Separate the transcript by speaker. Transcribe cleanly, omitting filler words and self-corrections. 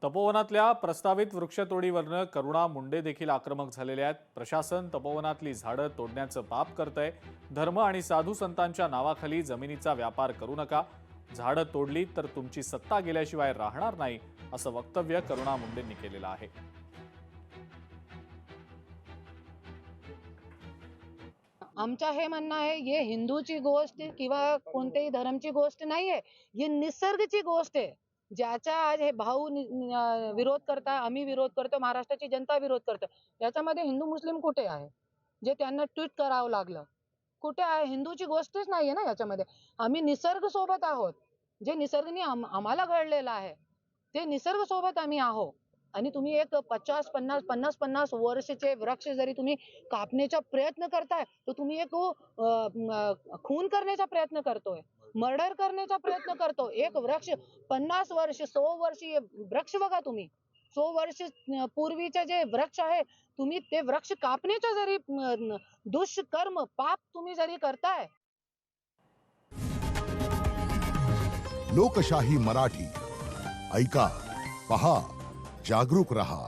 Speaker 1: तपोवनातल्या प्रस्तावित वृक्षतोडीवरनं करुणा मुंडे देखील आक्रमक झालेल्या आहेत। प्रशासन तपोवनातली झाडं तोडण्याचं पाप करतंय। धर्म आणि साधू संतांच्या नावाखाली जमिनीचा व्यापार करू नका, झाडं तोडली तर तुमची सत्ता गेल्याशिवाय राहणार नाही, असं वक्तव्य करुणा मुंडेंनी केलेलं आहे।
Speaker 2: आमचं हे म्हणणं आहे, ये हिंदूची गोष्ट किंवा कोणत्याही धर्मची गोष्ट नाहीये, ही निसर्गाची गोष्ट आहे। ज्याचा आज हे भाऊ विरोध करता, आम्ही विरोध करतो, महाराष्ट्राची जनता विरोध करते, याच्यामध्ये हिंदू मुस्लिम कुठे आहे? जे त्यांना ट्विट करावं लागलं कुठे आहे? हिंदूची गोष्टच नाहीये ना याच्यामध्ये। आम्ही निसर्ग सोबत आहोत, जे निसर्गाने आम्हाला घडलेलं आहे ते निसर्ग सोबत आम्ही आहोत। आणि तुम्ही एक 50 वर्षाचे वृक्ष जरी तुम्ही कापण्याचा प्रयत्न करताय, तर तुम्ही एक खून करण्याचा प्रयत्न करतोय, मर्डर करण्याचा प्रयत्न करतो। एक वृक्ष 50 वर्ष 100 वर्षीय वृक्ष बघा तुम्ही, 100 वर्ष पूर्वीचे जे वृक्ष आहे, तुम्ही ते वृक्ष कापण्याचा जरी दुष्कर्म पाप तुम्ही जरी करताय।
Speaker 3: लोकशाही मराठी ऐका, पहा, जागरूक रहा।